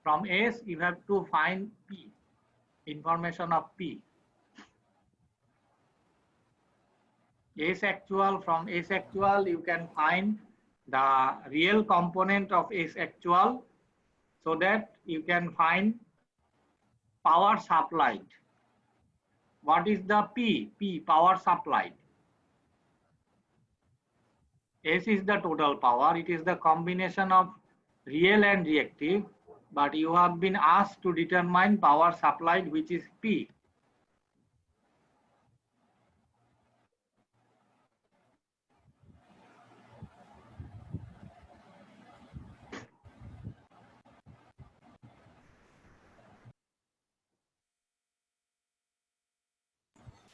[SPEAKER 1] From S, you have to find P, information of P. S actual, from S actual you can find the real component of S actual, so that you can find power supplied. What is the P? P, power supplied. S is the total power. It is the combination of real and reactive, but you have been asked to determine power supplied, which is P.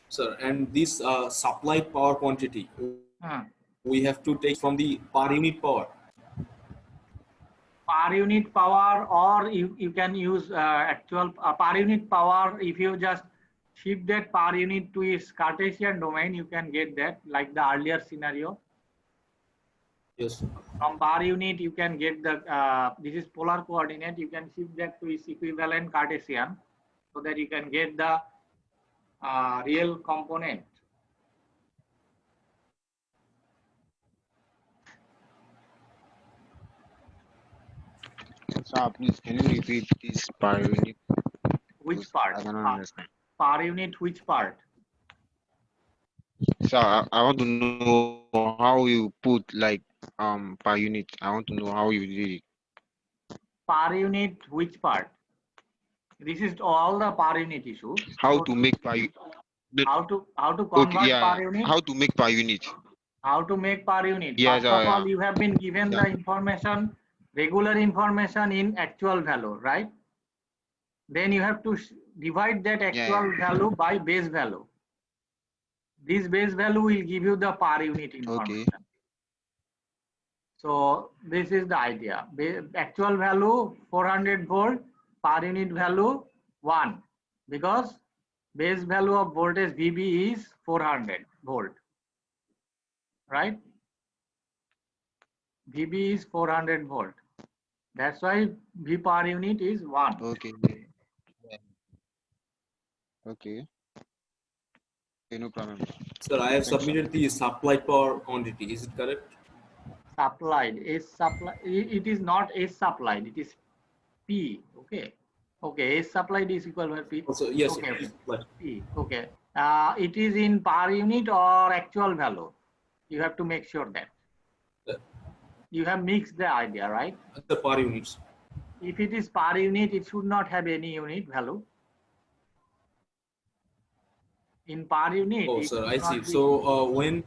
[SPEAKER 2] Sir, and this supplied power quantity,
[SPEAKER 1] Hmm.
[SPEAKER 2] we have to take from the per unit power.
[SPEAKER 1] Per unit power, or you can use actual per unit power. If you just shift that per unit to its Cartesian domain, you can get that, like the earlier scenario.
[SPEAKER 2] Yes, sir.
[SPEAKER 1] From per unit, you can get the, this is polar coordinate, you can shift that to its equivalent Cartesian, so that you can get the real component.
[SPEAKER 5] Sir, please, can you repeat this per unit?
[SPEAKER 1] Which
[SPEAKER 5] Because
[SPEAKER 1] part?
[SPEAKER 5] I cannot understand.
[SPEAKER 1] Per unit, which part?
[SPEAKER 5] Sir, I want to know how you put like per unit. I want to know how you did it.
[SPEAKER 1] Per unit, which part? This is all the per unit issue.
[SPEAKER 5] How
[SPEAKER 1] So
[SPEAKER 5] to make per unit?
[SPEAKER 1] how to
[SPEAKER 5] Okay,
[SPEAKER 1] convert
[SPEAKER 5] yeah.
[SPEAKER 1] per unit?
[SPEAKER 5] How to make per unit?
[SPEAKER 1] How to make per unit?
[SPEAKER 5] Yes,
[SPEAKER 1] First of
[SPEAKER 5] yeah.
[SPEAKER 1] all, you have been given
[SPEAKER 5] Yeah.
[SPEAKER 1] the information, regular information in actual value, right? Then you have to divide that actual
[SPEAKER 5] Yeah.
[SPEAKER 1] value by base value. This base value will give you the per unit
[SPEAKER 5] Okay.
[SPEAKER 1] information. So this is the idea. Actual value 400 volt, per unit value 1, because base value of voltage VB is 400 volt, right? VB is 400 volt. That's why V per unit is 1.
[SPEAKER 5] Okay. Yeah. Okay. Okay, no problem.
[SPEAKER 2] Sir, I have
[SPEAKER 5] Thanks, sir.
[SPEAKER 2] submitted the supplied power quantity. Is it correct?
[SPEAKER 1] Supplied is supply. It is not S supplied. It is P. Okay. Okay. S supplied is equal to P.
[SPEAKER 2] Also, yes,
[SPEAKER 1] Okay.
[SPEAKER 2] sir.
[SPEAKER 1] Okay.
[SPEAKER 2] Supplied.
[SPEAKER 1] P. Okay. It is in per unit or actual value. You have to make sure that you have mixed the idea, right?
[SPEAKER 2] The per units.
[SPEAKER 1] If it is per unit, it should not have any unit value. In per unit,
[SPEAKER 2] Oh,
[SPEAKER 1] it
[SPEAKER 2] sir,
[SPEAKER 1] should
[SPEAKER 2] I see.
[SPEAKER 1] not be.
[SPEAKER 2] So when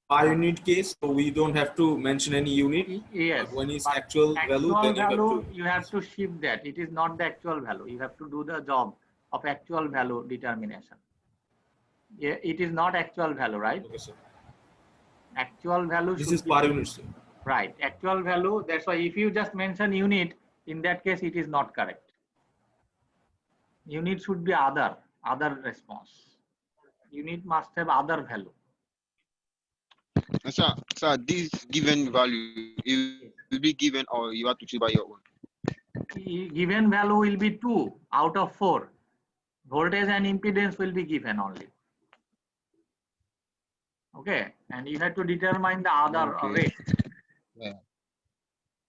[SPEAKER 2] per unit case, so we don't have to mention any unit.
[SPEAKER 1] Yes.
[SPEAKER 2] But when it's
[SPEAKER 1] But
[SPEAKER 2] actual value, then
[SPEAKER 1] you have to shift that. It is not the actual value. You have to do the job of actual value determination. Yeah, it is not actual value, right?
[SPEAKER 2] Okay, sir.
[SPEAKER 1] Actual value
[SPEAKER 2] This
[SPEAKER 1] should
[SPEAKER 2] is
[SPEAKER 1] be
[SPEAKER 2] per unit, sir.
[SPEAKER 1] right. Actual value. That's why if you just mention unit, in that case, it is not correct. Unit should be other response. Unit must have other value.
[SPEAKER 5] Sir, this given value it will be given or you have to choose by your own.
[SPEAKER 1] Given value will be 2 out of 4. Voltage and impedance will be given only. Okay, and you have to determine the other
[SPEAKER 5] Okay.
[SPEAKER 1] rate.
[SPEAKER 5] Yeah.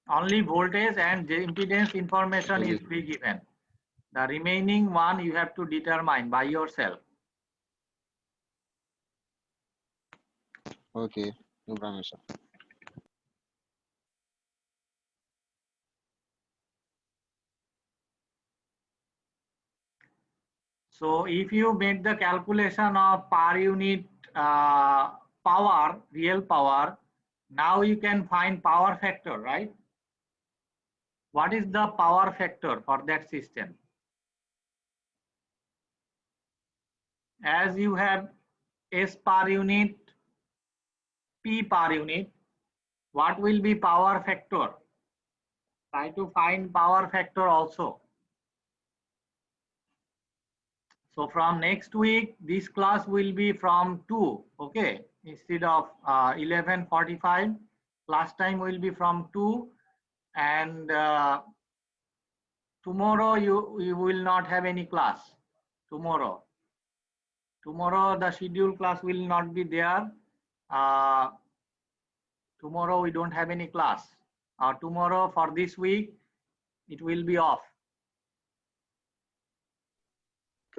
[SPEAKER 1] Only voltage and the impedance information is be given. The remaining one you have to determine by yourself.
[SPEAKER 5] Okay, no problem, sir.
[SPEAKER 1] So if you make the calculation of per unit power, real power, now you can find power factor, right? What is the power factor for that system? As you have S per unit, P per unit, what will be power factor? Try to find power factor also. So from next week, this class will be from 2, okay, instead of 11:45. Class time will be from 2, and tomorrow you will not have any class. Tomorrow the scheduled class will not be there. tomorrow we don't have any class. Tomorrow for this week, it will be off.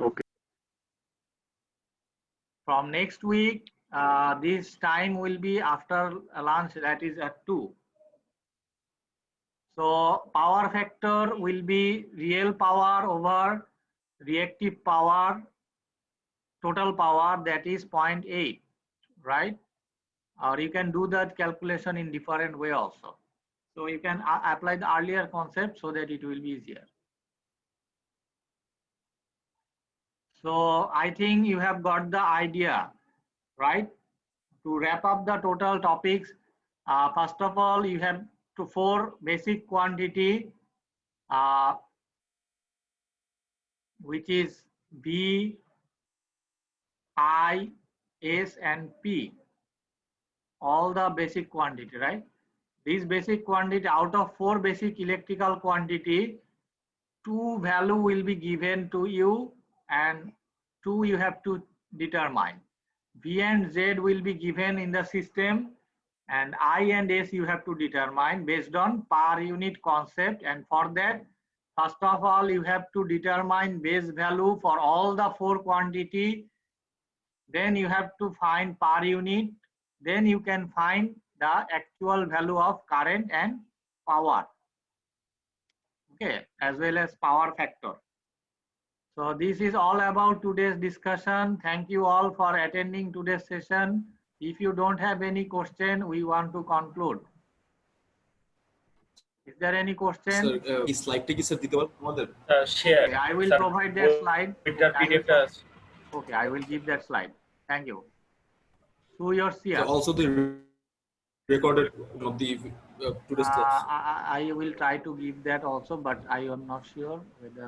[SPEAKER 7] Okay.
[SPEAKER 1] From next week, this time will be after lunch, that is at 2. So power factor will be real power over reactive power, total power, that is 0.8, right? Or you can do that calculation in different way also. So you can apply the earlier concept so that it will be easier. So I think you have got the idea, right? To wrap up the total topics, first of all, you have 4 basic quantity, which is B, I, S, and P. All the basic quantity, right? These basic quantity, out of 4 basic electrical quantity, 2 value will be given to you and 2 you have to determine. V and Z will be given in the system, and I and S you have to determine based on per unit concept. And for that, first of all, you have to determine base value for all the 4 quantity. Then you have to find per unit. Then you can find the actual value of current and power. Okay, as well as power factor. So this is all about today's discussion. Thank you all for attending today's session. If you don't have any question, we want to conclude. Is there any question?
[SPEAKER 2] Sir, এই স্লাইডটা কি sir দিতে পারবো আমাদের?
[SPEAKER 6] Share.
[SPEAKER 1] Okay, I will
[SPEAKER 6] Sir,
[SPEAKER 1] provide that slide.
[SPEAKER 6] with the
[SPEAKER 1] Okay,
[SPEAKER 6] PDF.
[SPEAKER 1] okay, I will give that slide. Thank you. To your
[SPEAKER 2] So
[SPEAKER 1] CR.
[SPEAKER 2] also the recorded of the today's class.
[SPEAKER 1] I will try to give that also, but I am not sure whether